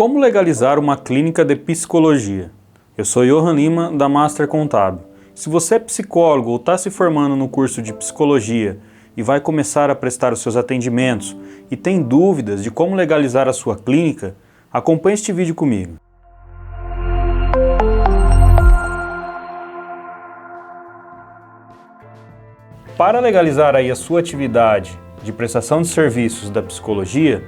Como legalizar uma clínica de psicologia? Eu sou Johan Lima, da Master Contábil. Se você é psicólogo ou está se formando no curso de psicologia e vai começar a prestar os seus atendimentos e tem dúvidas de como legalizar a sua clínica, acompanhe este vídeo comigo. Para legalizar aí a sua atividade de prestação de serviços da psicologia,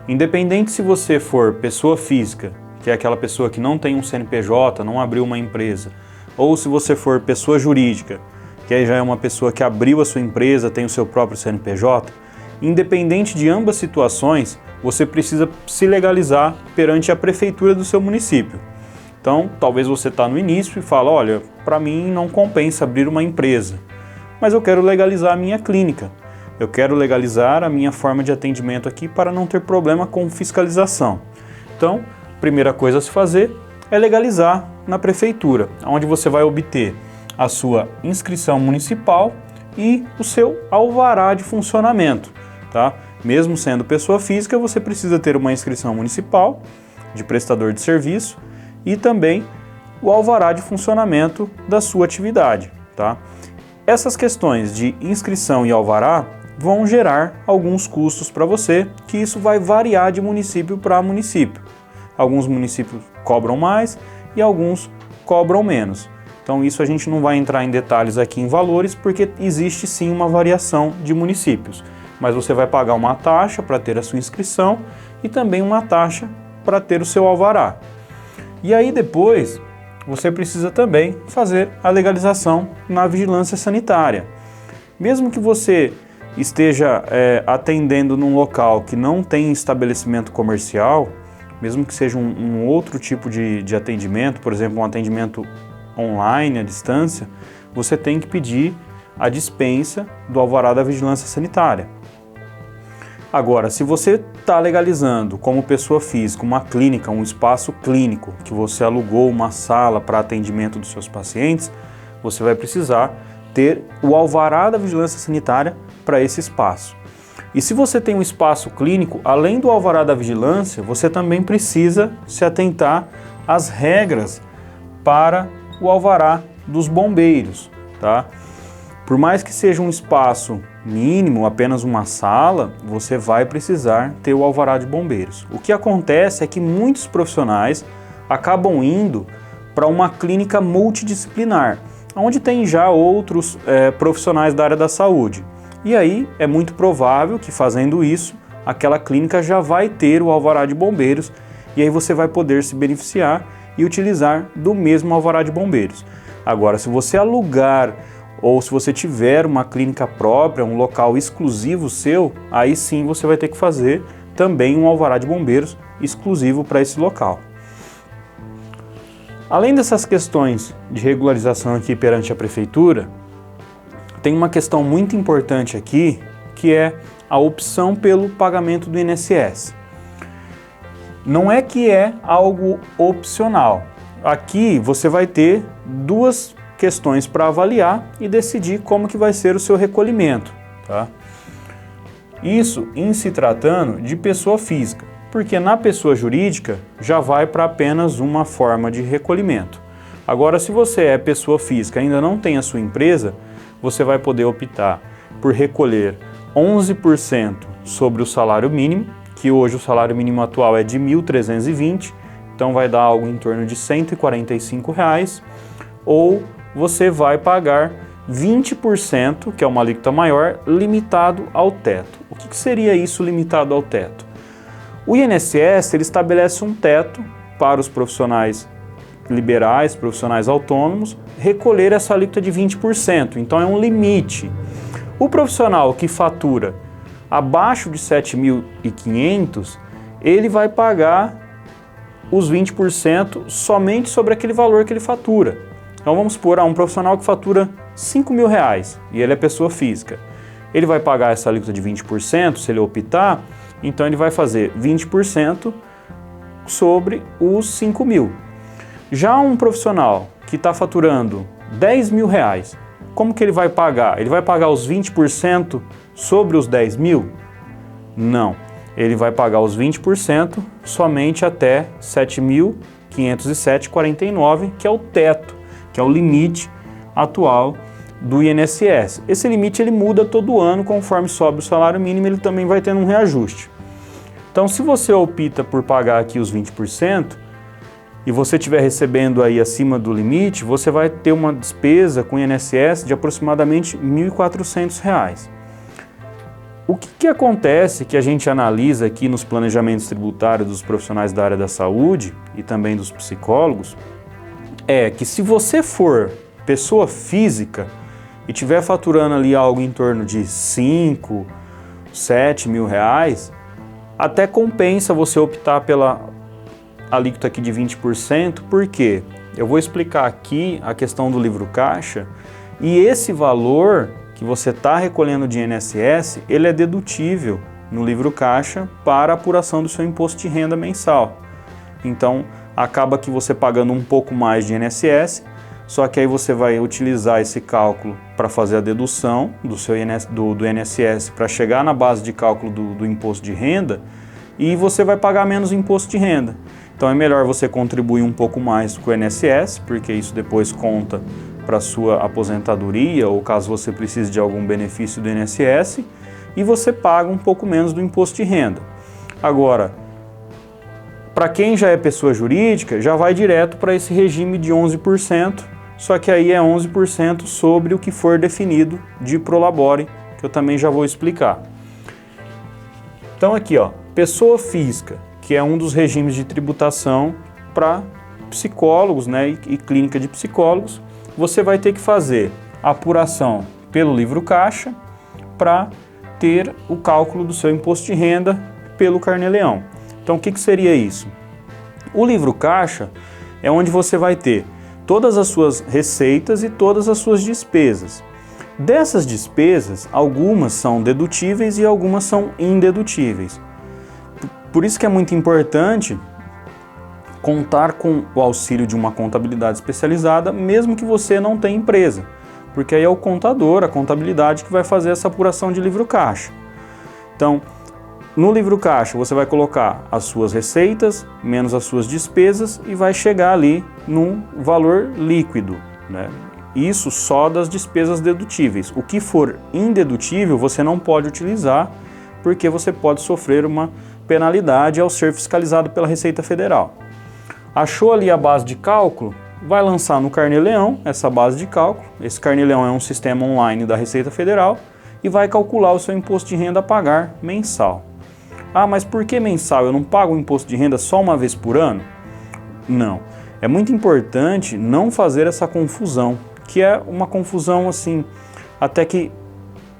independente se você for pessoa física, que é aquela pessoa que não tem um CNPJ, não abriu uma empresa, ou se você for pessoa jurídica, que aí já é uma pessoa que abriu a sua empresa, tem o seu próprio CNPJ, independente de ambas situações, você precisa se legalizar perante a prefeitura do seu município. Então, talvez você está no início e fala, olha, para mim não compensa abrir uma empresa, mas eu quero legalizar a minha clínica. Eu quero legalizar a minha forma de atendimento aqui para não ter problema com fiscalização. Então, a primeira coisa a se fazer é legalizar na prefeitura, onde você vai obter a sua inscrição municipal e o seu alvará de funcionamento, tá? Mesmo sendo pessoa física, você precisa ter uma inscrição municipal de prestador de serviço e também o alvará de funcionamento da sua atividade, tá? Essas questões de inscrição e alvará vão gerar alguns custos para você, que isso vai variar de município para município. Alguns municípios cobram mais e alguns cobram menos. Então isso a gente não vai entrar em detalhes aqui em valores, porque existe sim uma variação de municípios. Mas você vai pagar uma taxa para ter a sua inscrição e também uma taxa para ter o seu alvará. E aí depois você precisa também fazer a legalização na vigilância sanitária. Mesmo que você esteja atendendo num local que não tem estabelecimento comercial, mesmo que seja um outro tipo de atendimento, por exemplo, um atendimento online, à distância, você tem que pedir a dispensa do alvará da vigilância sanitária. Agora, se você está legalizando como pessoa física uma clínica, um espaço clínico, que você alugou uma sala para atendimento dos seus pacientes, você vai precisar ter o alvará da vigilância sanitária para esse espaço. E se você tem um espaço clínico, além do alvará da vigilância, você também precisa se atentar às regras para o alvará dos bombeiros, tá? Por mais que seja um espaço mínimo, apenas uma sala, você vai precisar ter o alvará de bombeiros. O que acontece é que muitos profissionais acabam indo para uma clínica multidisciplinar, onde tem já outros profissionais da área da saúde. E aí é muito provável que fazendo isso, aquela clínica já vai ter o alvará de bombeiros e aí você vai poder se beneficiar e utilizar do mesmo alvará de bombeiros. Agora, se você alugar ou se você tiver uma clínica própria, um local exclusivo seu, aí sim você vai ter que fazer também um alvará de bombeiros exclusivo para esse local. Além dessas questões de regularização aqui perante a prefeitura, tem uma questão muito importante aqui, que é a opção pelo pagamento do INSS. Não é que é algo opcional. Aqui você vai ter duas questões para avaliar e decidir como que vai ser o seu recolhimento, tá? Isso em se tratando de pessoa física, porque na pessoa jurídica já vai para apenas uma forma de recolhimento. Agora, se você é pessoa física e ainda não tem a sua empresa, você vai poder optar por recolher 11% sobre o salário mínimo, que hoje o salário mínimo atual é de R$ 1.320, então vai dar algo em torno de R$ 145, ou você vai pagar 20%, que é uma alíquota maior, limitado ao teto. O que seria isso limitado ao teto? O INSS ele estabelece um teto para os profissionais liberais, profissionais autônomos, recolher essa alíquota de 20%, então é um limite. O profissional que fatura abaixo de 7.500, ele vai pagar os 20% somente sobre aquele valor que ele fatura. Então vamos supor, um profissional que fatura R$ 5.000 e ele é pessoa física. Ele vai pagar essa alíquota de 20%, se ele optar, então ele vai fazer 20% sobre os 5.000. Já um profissional que está faturando R$ 10.000, como que ele vai pagar? Ele vai pagar os 20% sobre os 10.000? Não. ele vai pagar os 20% somente até R$ 7.507,49, que é o teto, que é o limite atual do INSS. Esse limite ele muda todo ano, conforme sobe o salário mínimo, ele também vai tendo um reajuste. Então, se você opta por pagar aqui os 20% e você estiver recebendo aí acima do limite, você vai ter uma despesa com o INSS de aproximadamente R$ 1.400. O que acontece que a gente analisa aqui nos planejamentos tributários dos profissionais da área da saúde e também dos psicólogos é que se você for pessoa física e estiver faturando ali algo em torno de 5, 7 mil reais, até compensa você optar pela alíquota aqui de 20%, porque eu vou explicar aqui a questão do livro caixa e esse valor que você está recolhendo de INSS, ele é dedutível no livro caixa para a apuração do seu imposto de renda mensal. Então, acaba que você pagando um pouco mais de INSS, só que aí você vai utilizar esse cálculo para fazer a dedução do seu do INSS para chegar na base de cálculo do imposto de renda e você vai pagar menos imposto de renda. Então é melhor você contribuir um pouco mais com o INSS, porque isso depois conta para a sua aposentadoria ou caso você precise de algum benefício do INSS e você paga um pouco menos do imposto de renda. Agora, para quem já é pessoa jurídica, já vai direto para esse regime de 11%, só que aí é 11% sobre o que for definido de prolabore, que eu também já vou explicar. Então aqui, ó, pessoa física, que é um dos regimes de tributação para psicólogos, né, e clínica de psicólogos, você vai ter que fazer a apuração pelo livro caixa para ter o cálculo do seu imposto de renda pelo Carnê-Leão. Então o que seria isso? O livro caixa é onde você vai ter todas as suas receitas e todas as suas despesas. Dessas despesas, algumas são dedutíveis e algumas são indedutíveis. Por isso que é muito importante contar com o auxílio de uma contabilidade especializada, mesmo que você não tenha empresa, porque aí é o contador, a contabilidade que vai fazer essa apuração de livro caixa. Então, no livro caixa você vai colocar as suas receitas menos as suas despesas e vai chegar ali num valor líquido, né? Isso só das despesas dedutíveis. O que for indedutível você não pode utilizar, porque você pode sofrer uma penalidade ao ser fiscalizado pela Receita Federal. Achou ali a base de cálculo? Vai lançar no Carnê-Leão essa base de cálculo. Esse Carnê-Leão é um sistema online da Receita Federal e vai calcular o seu imposto de renda a pagar mensal. Ah, mas por que mensal? Eu não pago o imposto de renda só uma vez por ano? Não. É muito importante não fazer essa confusão, que é uma confusão assim, até que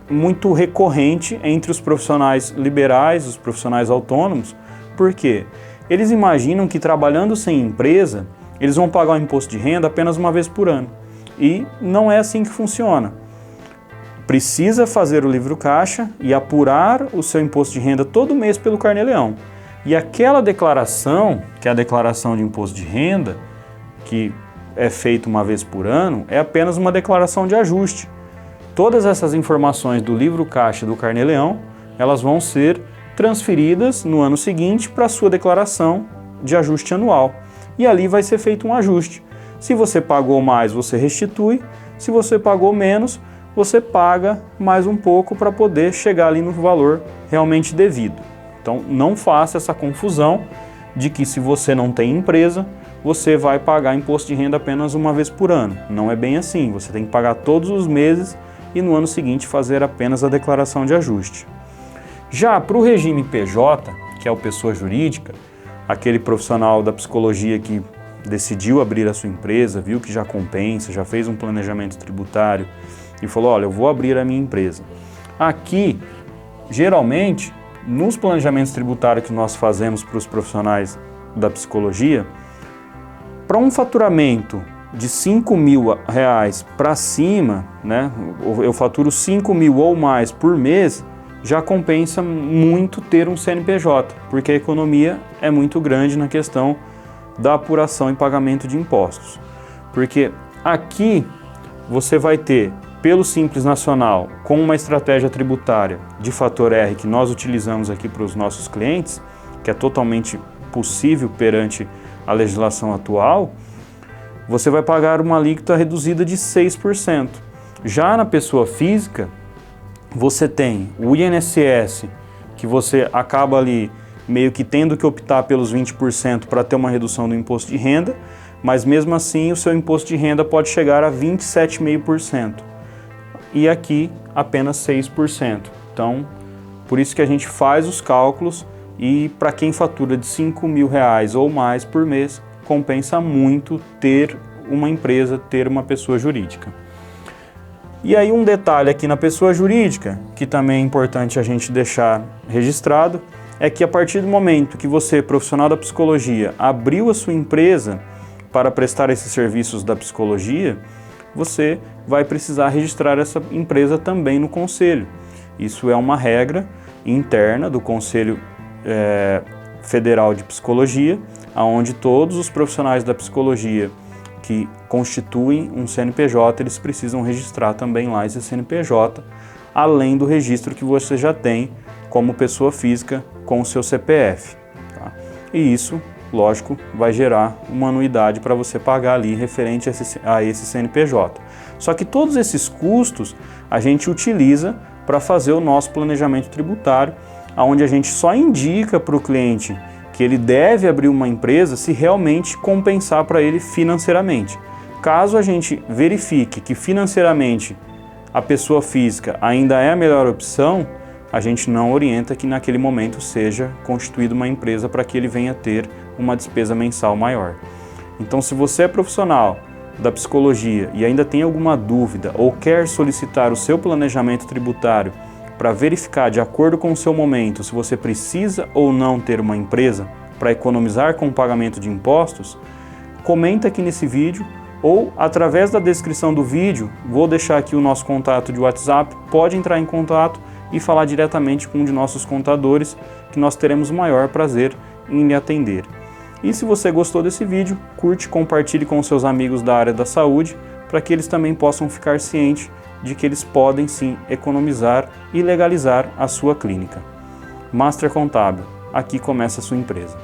muito recorrente entre os profissionais liberais, os profissionais autônomos. Por quê? Eles imaginam que trabalhando sem empresa, eles vão pagar o imposto de renda apenas uma vez por ano. E não é assim que funciona. Precisa fazer o livro caixa e apurar o seu imposto de renda todo mês pelo Carnê-Leão. E aquela declaração, que é a declaração de imposto de renda, que é feita uma vez por ano, é apenas uma declaração de ajuste. Todas essas informações do livro caixa do Carnê-Leão, elas vão ser transferidas no ano seguinte para a sua declaração de ajuste anual. E ali vai ser feito um ajuste. Se você pagou mais, você restitui. Se você pagou menos, você paga mais um pouco para poder chegar ali no valor realmente devido. Então não faça essa confusão de que se você não tem empresa, você vai pagar imposto de renda apenas uma vez por ano. Não é bem assim, você tem que pagar todos os meses e no ano seguinte fazer apenas a declaração de ajuste. Já para o regime PJ, que é o pessoa jurídica, aquele profissional da psicologia que decidiu abrir a sua empresa, viu que já compensa, já fez um planejamento tributário e falou, olha, eu vou abrir a minha empresa. Aqui, geralmente, nos planejamentos tributários que nós fazemos para os profissionais da psicologia, para um faturamento de R$5.000 para cima, né, eu faturo 5 mil ou mais por mês, já compensa muito ter um CNPJ, porque a economia é muito grande na questão da apuração e pagamento de impostos. Porque aqui você vai ter pelo Simples Nacional, com uma estratégia tributária de fator R que nós utilizamos aqui para os nossos clientes, que é totalmente possível perante a legislação atual, você vai pagar uma alíquota reduzida de 6%. Já na pessoa física, você tem o INSS, que você acaba ali meio que tendo que optar pelos 20% para ter uma redução do imposto de renda, mas mesmo assim o seu imposto de renda pode chegar a 27,5%. E aqui apenas 6%. Então, por isso que a gente faz os cálculos e para quem fatura de R$5.000 ou mais por mês, compensa muito ter uma empresa, ter uma pessoa jurídica. E aí um detalhe aqui na pessoa jurídica, que também é importante a gente deixar registrado, é que a partir do momento que você, profissional da psicologia, abriu a sua empresa para prestar esses serviços da psicologia, você vai precisar registrar essa empresa também no Conselho. Isso é uma regra interna do Conselho Federal de Psicologia, onde todos os profissionais da psicologia que constituem um CNPJ, eles precisam registrar também lá esse CNPJ, além do registro que você já tem como pessoa física com o seu CPF. Tá? E isso, lógico, vai gerar uma anuidade para você pagar ali referente a esse CNPJ. Só que todos esses custos a gente utiliza para fazer o nosso planejamento tributário, onde a gente só indica para o cliente que ele deve abrir uma empresa se realmente compensar para ele financeiramente. Caso a gente verifique que financeiramente a pessoa física ainda é a melhor opção, a gente não orienta que naquele momento seja constituída uma empresa para que ele venha ter uma despesa mensal maior. Então, se você é profissional da psicologia e ainda tem alguma dúvida ou quer solicitar o seu planejamento tributário para verificar de acordo com o seu momento se você precisa ou não ter uma empresa para economizar com o pagamento de impostos, comenta aqui nesse vídeo ou através da descrição do vídeo, vou deixar aqui o nosso contato de WhatsApp, pode entrar em contato e falar diretamente com um de nossos contadores, que nós teremos o maior prazer em lhe atender. E se você gostou desse vídeo, curte, compartilhe com seus amigos da área da saúde, para que eles também possam ficar cientes de que eles podem sim economizar e legalizar a sua clínica. Master Contábil, aqui começa a sua empresa.